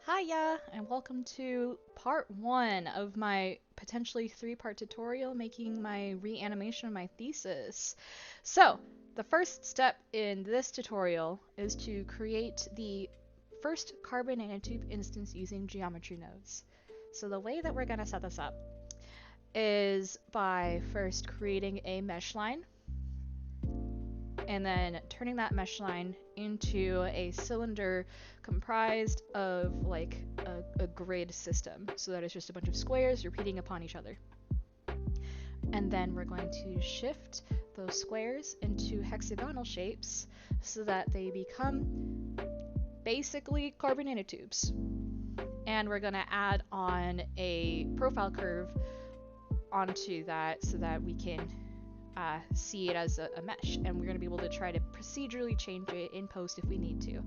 Hiya, and welcome to part one of my potentially three-part tutorial making my reanimation of my thesis. So, the first step in this tutorial is to create the first carbon nanotube instance using geometry nodes. So the way that we're going to set this up is by first creating a mesh line and then turning that mesh line into a cylinder comprised of like a grid system, so that it's just a bunch of squares repeating upon each other. And then we're going to shift those squares into hexagonal shapes so that they become basically carbon nanotubes. And we're going to add on a profile curve onto that so that we can see it as a mesh, and we're going to be able to try to procedurally change it in post if we need to.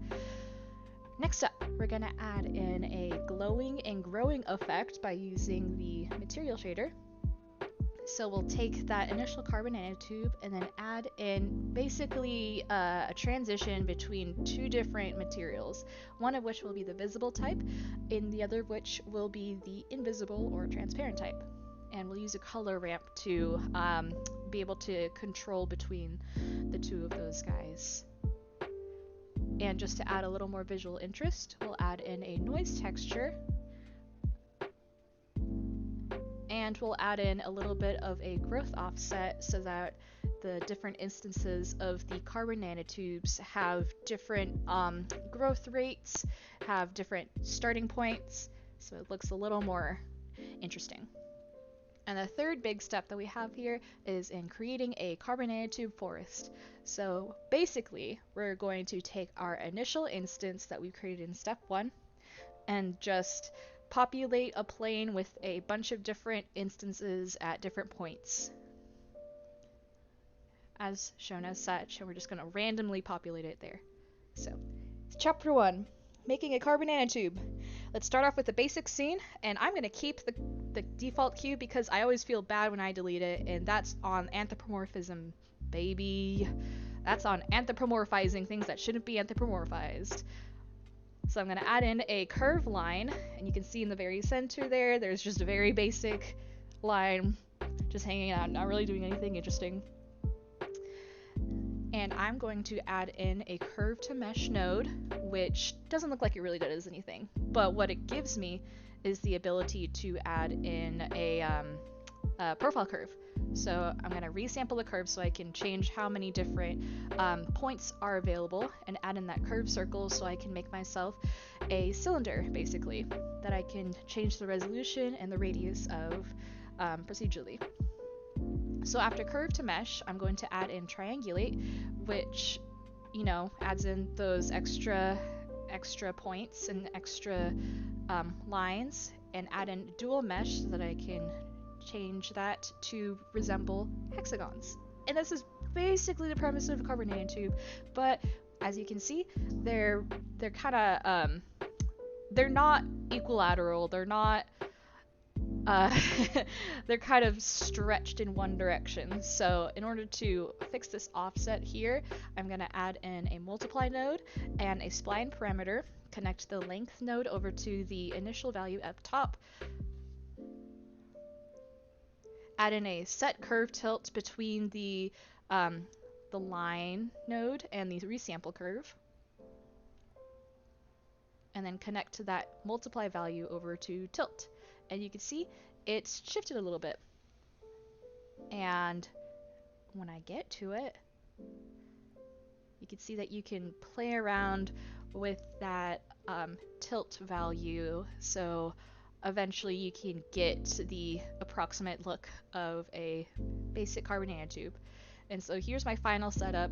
Next up, we're going to add in a glowing and growing effect by using the material shader. So we'll take that initial carbon nanotube and then add in basically a transition between two different materials, one of which will be the visible type, and the other of which will be the invisible or transparent type. And we'll use a color ramp to be able to control between the two of those guys. And just to add a little more visual interest, we'll add in a noise texture, and we'll add in a little bit of a growth offset so that the different instances of the carbon nanotubes have different growth rates, have different starting points, so it looks a little more interesting. And the third big step that we have here is in creating a carbon nanotube forest. So basically, we're going to take our initial instance that we created in step one and just populate a plane with a bunch of different instances at different points, as shown as such, and we're just going to randomly populate it there. So, chapter one, making a carbon nanotube. Let's start off with the basic scene, and I'm going to keep the default cube because I always feel bad when I delete it, and that's on anthropomorphism, baby. That's on anthropomorphizing things that shouldn't be anthropomorphized. So I'm going to add in a curve line, and you can see in the very center there's just a very basic line just hanging out, not really doing anything interesting. And I'm going to add in a curve to mesh node, which doesn't look like it really does anything, but what it gives me is the ability to add in a profile curve. So I'm going to resample the curve so I can change how many different points are available, and add in that curve circle so I can make myself a cylinder, basically, that I can change the resolution and the radius of procedurally. So after curve to mesh, I'm going to add in triangulate, which, you know, adds in those extra points and extra lines, and add in dual mesh so that I can change that to resemble hexagons. And this is basically the premise of a carbon nanotube, but as you can see, they're kind of they're not equilateral. They're not they're kind of stretched in one direction. So in order to fix this offset here, I'm going to add in a multiply node and a spline parameter, connect the length node over to the initial value up top, add in a set curve tilt between the line node and the resample curve, and then connect to that multiply value over to tilt. And you can see it's shifted a little bit. And when I get to it, you can see that you can play around with that tilt value, so eventually you can get the approximate look of a basic carbon nanotube. And so here's my final setup.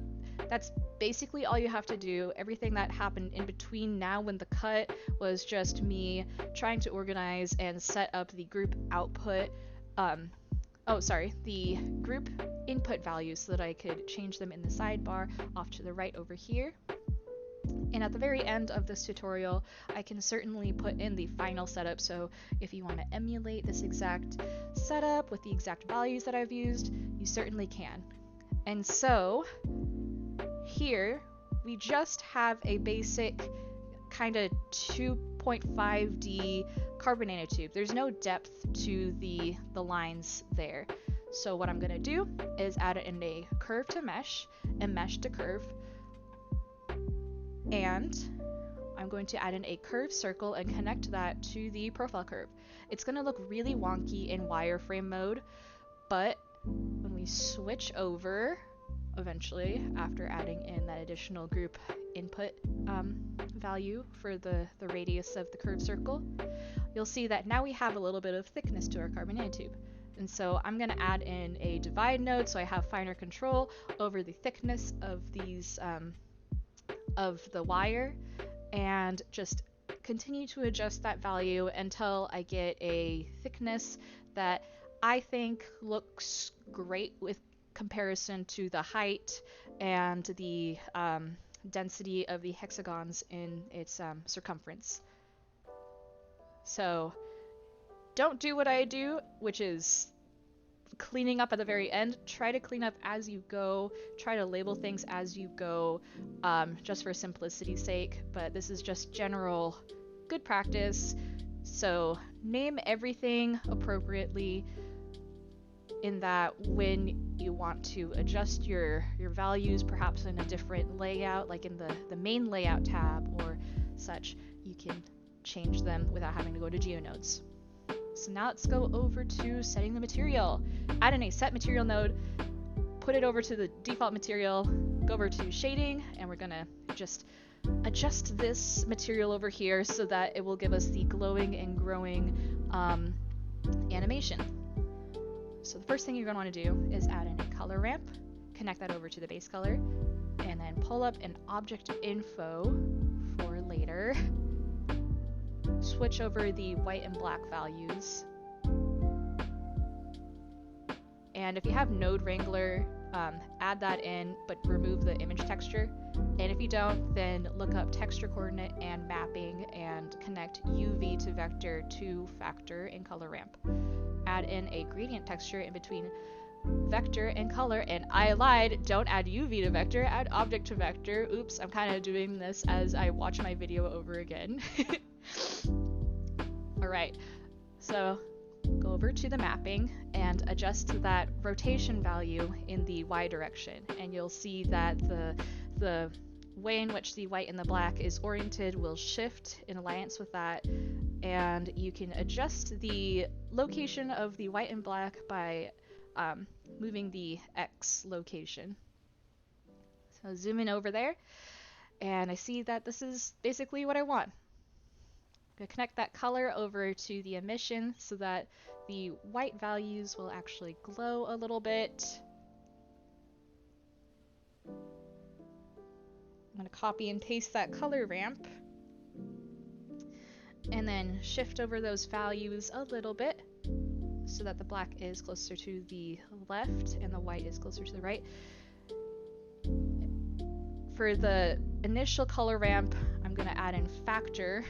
That's basically all you have to do. Everything that happened in between now when the cut was just me trying to organize and set up the group output, the group input values so that I could change them in the sidebar off to the right over here. And at the very end of this tutorial, I can certainly put in the final setup, so if you want to emulate this exact setup with the exact values that I've used, you certainly can. And so here we just have a basic kind of 2 2.5D carbon nanotube. There's no depth to the lines there. So what I'm going to do is add it in a curve to mesh and mesh to curve. And I'm going to add in a curved circle and connect that to the profile curve. It's going to look really wonky in wireframe mode, but when we switch over, eventually, after adding in that additional group input value for the radius of the curved circle, you'll see that now we have a little bit of thickness to our carbon nanotube. And so I'm going to add in a divide node so I have finer control over the thickness of these of the wire, and just continue to adjust that value until I get a thickness that I think looks great with comparison to the height and the density of the hexagons in its circumference. So don't do what I do, which is cleaning up at the very end. Try to clean up as you go. Try to label things as you go, just for simplicity's sake. But this is just general good practice. So name everything appropriately, in that when you want to adjust your values, perhaps in a different layout, like in the main layout tab or such, you can change them without having to go to GeoNodes. So now let's go over to setting the material. Add in a set material node, put it over to the default material, go over to shading, and we're gonna just adjust this material over here so that it will give us the glowing and growing animation. So the first thing you're gonna wanna do is add in a color ramp, connect that over to the base color, and then pull up an object info for later. Switch over the white and black values. And if you have Node Wrangler, add that in, but remove the image texture. And if you don't, then look up texture coordinate and mapping and connect UV to vector to factor in color ramp. Add in a gradient texture in between vector and color, and I lied, don't add UV to vector, add object to vector. Oops, I'm kind of doing this as I watch my video over again. Alright, so go over to the mapping and adjust that rotation value in the Y direction, and you'll see that the way in which the white and the black is oriented will shift in alliance with that, and you can adjust the location of the white and black by moving the X location. So zoom in over there, and I see that this is basically what I want. I'm going to connect that color over to the emission so that the white values will actually glow a little bit. I'm going to copy and paste that color ramp, and then shift over those values a little bit so that the black is closer to the left and the white is closer to the right. For the initial color ramp, I'm going to add in factor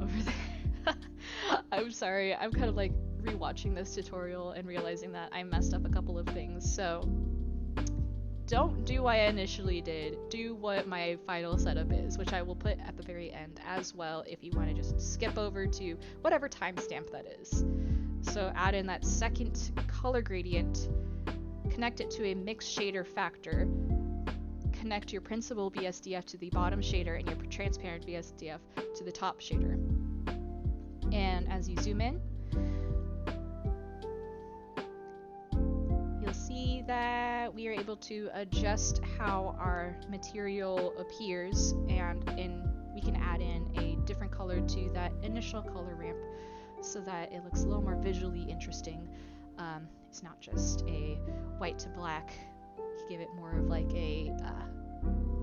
over there. I'm sorry, I'm kind of like rewatching this tutorial and realizing that I messed up a couple of things, so don't do what I initially did. Do what my final setup is, which I will put at the very end as well if you want to just skip over to whatever timestamp that is. So add in that second color gradient, connect it to a mixed shader factor, connect your principal BSDF to the bottom shader and your transparent BSDF to the top shader. And as you zoom in, you'll see that we are able to adjust how our material appears, and we can add in a different color to that initial color ramp so that it looks a little more visually interesting. It's not just a white to black. You can give it more of like a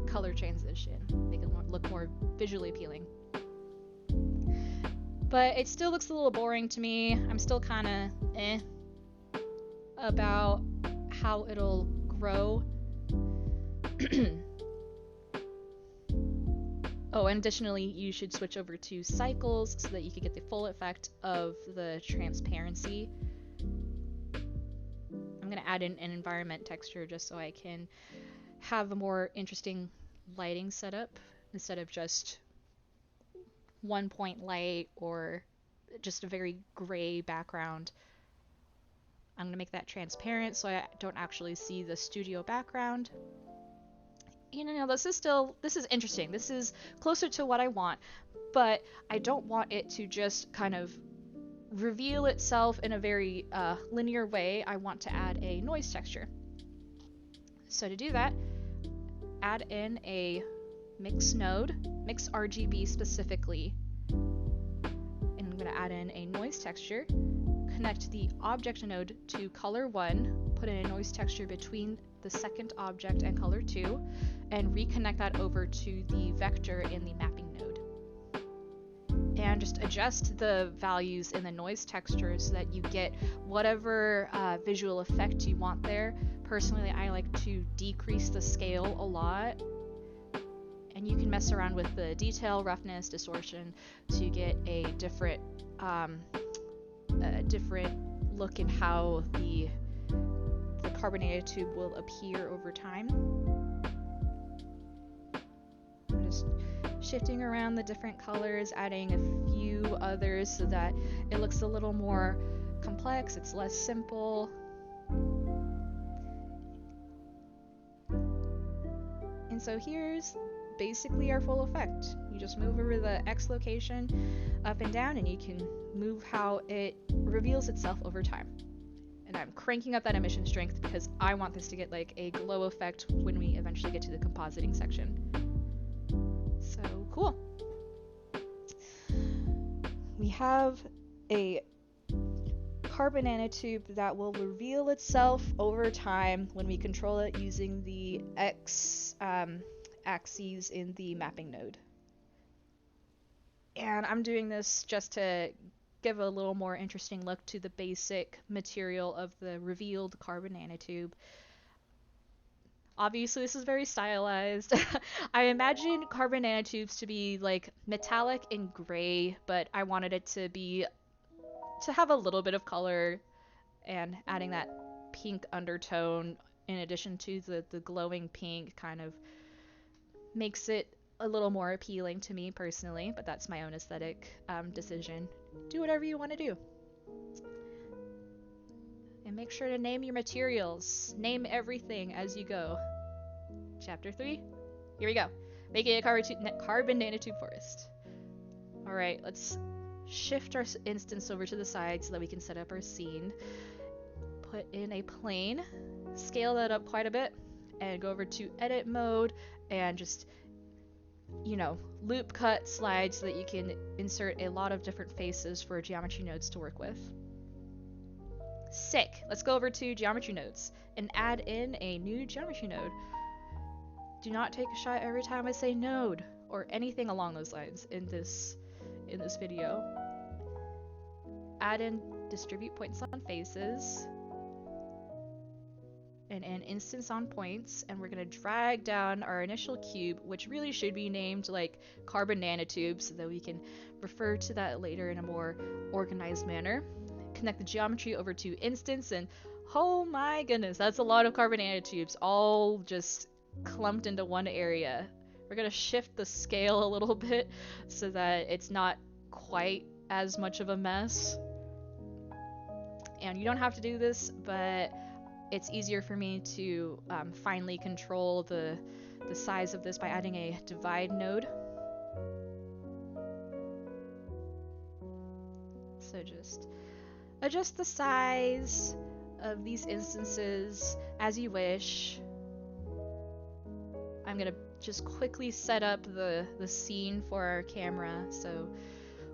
color transition, make it look more visually appealing. But it still looks a little boring to me. I'm still kind of about how it'll grow. Oh, and additionally, you should switch over to cycles so that you can get the full effect of the transparency. I'm going to add in an environment texture just so I can have a more interesting lighting setup instead of just one point light or just a very gray background. I'm going to make that transparent so I don't actually see the studio background. You know, this is interesting. This is closer to what I want, but I don't want it to just kind of reveal itself in a very linear way. I want to add a noise texture. So to do that, add in a mix node, mix RGB specifically, and I'm going to add in a noise texture, connect the object node to color 1, put in a noise texture between the second object and color 2, and reconnect that over to the vector in the mapping node. And just adjust the values in the noise texture so that you get whatever visual effect you want there. Personally, I like to decrease the scale a lot. And you can mess around with the detail, roughness, distortion to get a different look in how the carbon nanotube will appear over time. I'm just shifting around the different colors, adding a few others so that it looks a little more complex, it's less simple. And so here's basically our full effect. You just move over the X location up and down and you can move how it reveals itself over time. And I'm cranking up that emission strength because I want this to get like a glow effect when we eventually get to the compositing section. So cool. We have a carbon nanotube that will reveal itself over time when we control it using the X axes in the mapping node. And I'm doing this just to give a little more interesting look to the basic material of the revealed carbon nanotube. Obviously, this is very stylized. I imagine carbon nanotubes to be like metallic and gray, but I wanted it to have a little bit of color, and adding that pink undertone in addition to the glowing pink kind of makes it a little more appealing to me personally, but that's my own aesthetic decision. Do whatever you want to do. And make sure to name your materials. Name everything as you go. Chapter 3, here we go. Making a carbon nanotube forest. Alright, let's shift our instance over to the side so that we can set up our scene. Put in a plane, scale that up quite a bit, and go over to edit mode and just, you know, loop cut slide so that you can insert a lot of different faces for geometry nodes to work with. Sick. Let's go over to geometry nodes and add in a new geometry node. Do not take a shot every time I say node or anything along those lines in this video. Add in distribute points on faces and an instance on points, and we're going to drag down our initial cube, which really should be named like carbon nanotube so that we can refer to that later in a more organized manner. Connect the geometry over to instance, and oh my goodness, that's a lot of carbon nanotubes all just clumped into one area. We're going to shift the scale a little bit so that it's not quite as much of a mess. And you don't have to do this, but it's easier for me to finally control the size of this by adding a divide node. So just adjust the size of these instances as you wish. I'm gonna just quickly set up the scene for our camera so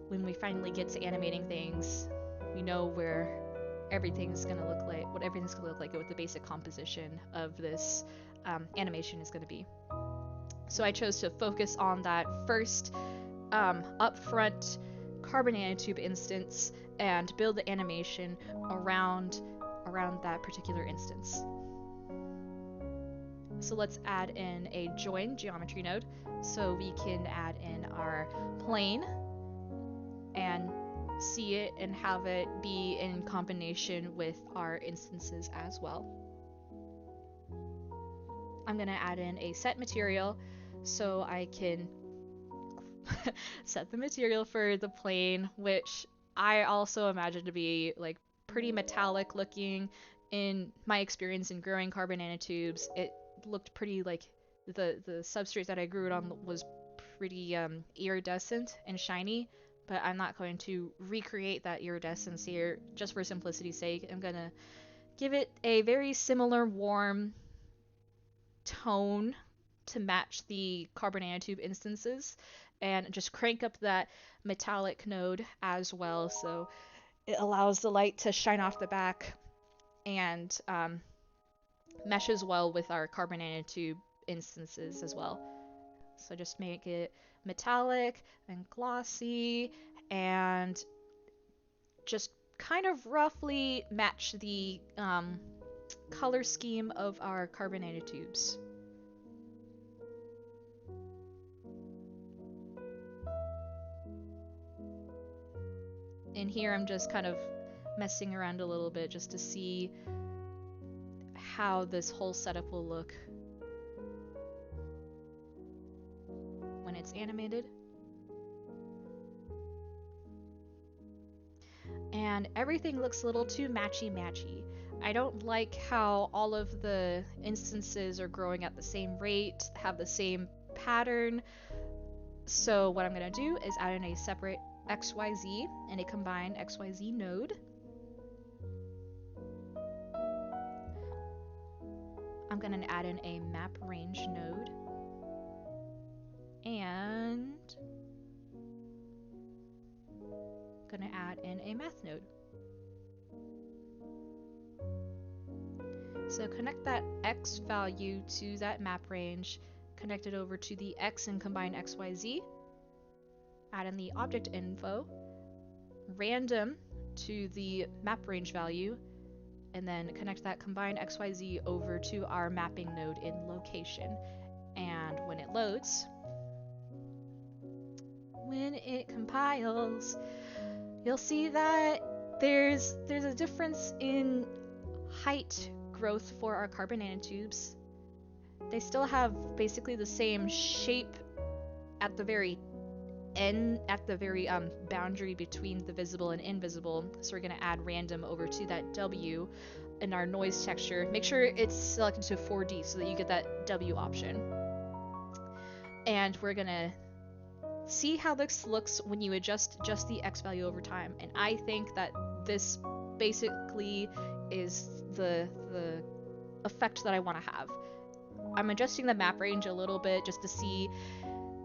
when we finally get to animating things, we know where everything's gonna look like, what everything's gonna look like, what the basic composition of this animation is gonna be. So I chose to focus on that first upfront carbon nanotube instance and build the animation around that particular instance. So let's add in a join geometry node so we can add in our plane and see it and have it be in combination with our instances as well. I'm going to add in a set material so I can set the material for the plane, which I also imagine to be like pretty metallic looking. In my experience in growing carbon nanotubes, it looked pretty like the substrate that I grew it on was pretty iridescent and shiny, but I'm not going to recreate that iridescence here just for simplicity's sake. I'm gonna give it a very similar warm tone to match the carbon nanotube instances, and just crank up that metallic node as well, so it allows the light to shine off the back and meshes well with our carbon nanotube instances as well. So just make it metallic and glossy and just kind of roughly match the color scheme of our carbon nanotubes. In here I'm just kind of messing around a little bit just to see how this whole setup will look when it's animated. And everything looks a little too matchy-matchy. I don't like how all of the instances are growing at the same rate, have the same pattern. So what I'm going to do is add in a separate XYZ and a combined XYZ node. I'm going to add in a map range node. And I'm going to add in a math node. So connect that X value to that map range, connect it over to the X and combine XYZ, add in the object info, random to the map range value, and then connect that combined XYZ over to our mapping node in location. And when it loads, when it compiles, you'll see that there's a difference in height growth for our carbon nanotubes. They still have basically the same shape at the very end, at the very boundary between the visible and invisible. So we're going to add random over to that W in our noise texture. Make sure it's selected to 4D so that you get that W option. And we're going to see how this looks when you adjust just the X value over time. And I think that this basically is the effect that I want to have. I'm adjusting the map range a little bit just to see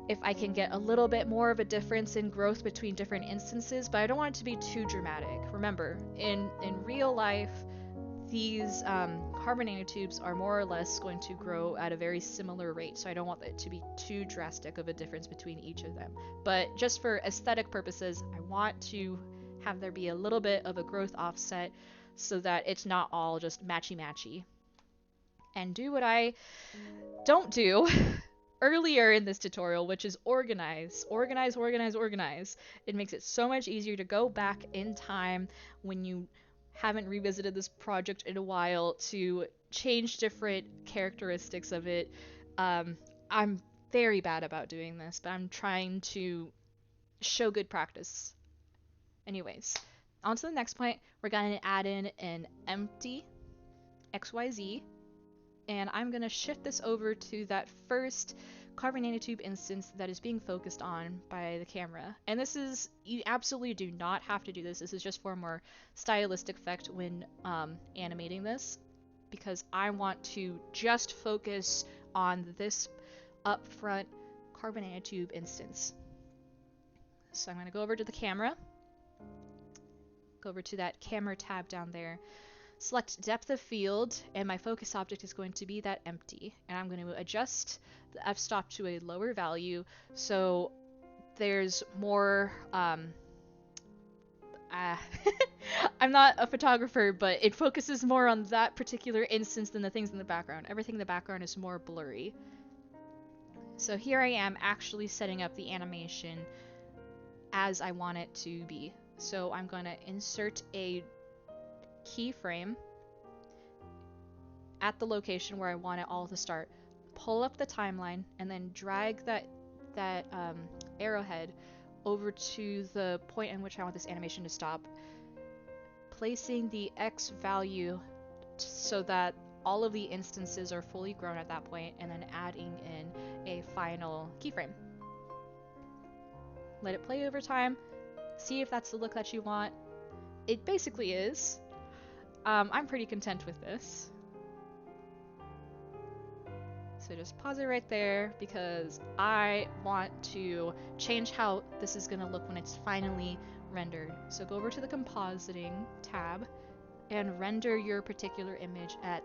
if I can get a little bit more of a difference in growth between different instances, but I don't want it to be too dramatic. Remember, in real life, these carbon nanotubes are more or less going to grow at a very similar rate, so I don't want it to be too drastic of a difference between each of them. But just for aesthetic purposes, I want to have there be a little bit of a growth offset so that it's not all just matchy-matchy. And do what I don't do earlier in this tutorial, which is organize. Organize, organize, organize. It makes it so much easier to go back in time when you haven't revisited this project in a while to change different characteristics of it. I'm very bad about doing this, but I'm trying to show good practice. Anyways, on to the next point. We're going to add in an empty XYZ, and I'm going to shift this over to that first carbon nanotube instance that is being focused on by the camera. And this is, you absolutely do not have to do this. This is just for a more stylistic effect when animating this, because I want to just focus on this upfront carbon nanotube instance. So I'm going to go over to the camera, go over to that camera tab down there, select depth of field, and my focus object is going to be that empty. And I'm going to adjust the f-stop to a lower value so there's more I'm not a photographer, but it focuses more on that particular instance than the things in the background. Everything in the background is more blurry. So here I am actually setting up the animation as I want it to be. So I'm going to insert a keyframe at the location where I want it all to start, pull up the timeline, and then drag that arrowhead over to the point in which I want this animation to stop, placing the X value so that all of the instances are fully grown at that point, and then adding in a final keyframe. Let it play over time, see if that's the look that you want. It basically is. I'm pretty content with this. So just pause it right there because I want to change how this is going to look when it's finally rendered. So go over to the compositing tab and render your particular image at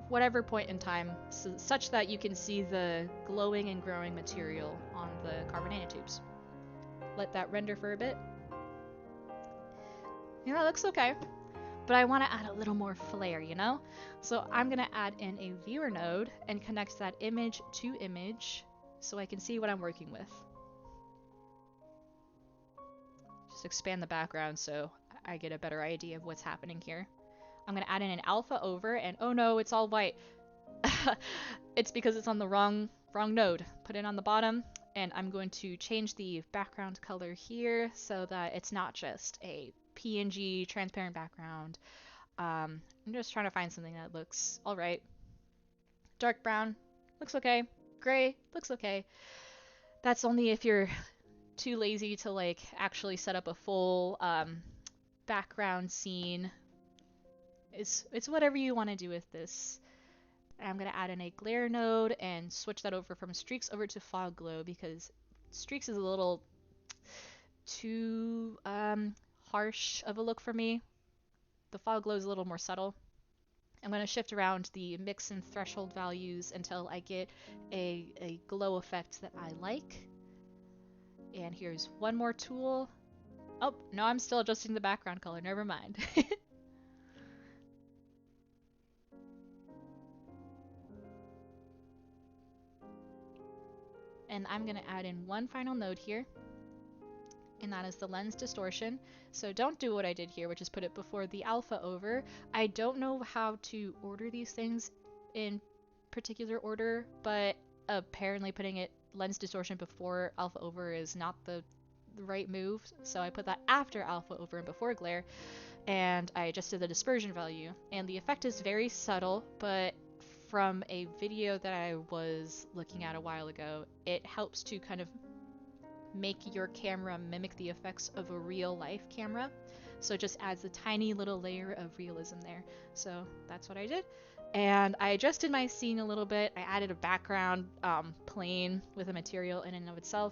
whatever point in time, such that you can see the glowing and growing material on the carbon nanotubes. Let that render for a bit. You know, it looks okay, but I want to add a little more flair, you know? So I'm going to add in a viewer node and connect that image to image so I can see what I'm working with. Just expand the background so I get a better idea of what's happening here. I'm going to add in an alpha over, and oh no, it's all white. It's because it's on the wrong node. Put it on the bottom, and I'm going to change the background color here so that it's not just a PNG transparent background. I'm just trying to find something that looks alright. Dark brown looks okay. Gray looks okay. That's only if you're too lazy to like actually set up a full background scene. It's whatever you want to do with this. I'm going to add in a glare node and switch that over from streaks over to fog glow because streaks is a little too harsh of a look for me. The fog glow is a little more subtle. I'm going to shift around the mix and threshold values until I get a glow effect that I like. And here's one more tool. Oh, no, I'm still adjusting the background color. Never mind. And I'm going to add in one final node here, and that is the lens distortion. So don't do what I did here, which is put it before the alpha over. I don't know how to order these things in particular order, but apparently putting it lens distortion before alpha over is not the right move. So I put that after alpha over and before glare, and I adjusted the dispersion value. And the effect is very subtle, but from a video that I was looking at a while ago, it helps to kind of make your camera mimic the effects of a real life camera. So it just adds a tiny little layer of realism there. So that's what I did. And I adjusted my scene a little bit. I added a background plane with a material in and of itself.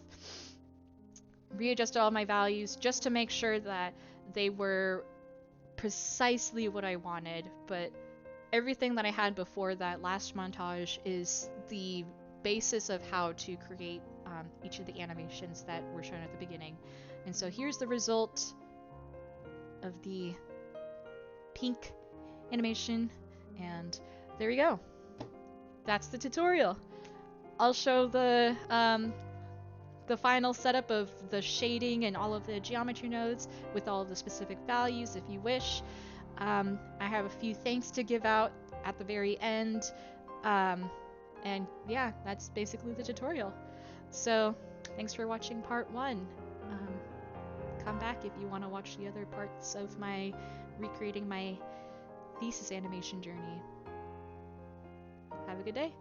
Readjusted all my values just to make sure that they were precisely what I wanted, but everything that I had before that last montage is the basis of how to create each of the animations that were shown at the beginning. And so here's the result of the pink animation, and there we go. That's the tutorial. I'll show the final setup of the shading and all of the geometry nodes with all of the specific values if you wish. I have a few thanks to give out at the very end, and yeah, that's basically the tutorial. So thanks for watching part 1. Come back if you want to watch the other parts of my recreating my thesis animation journey. Have a good day.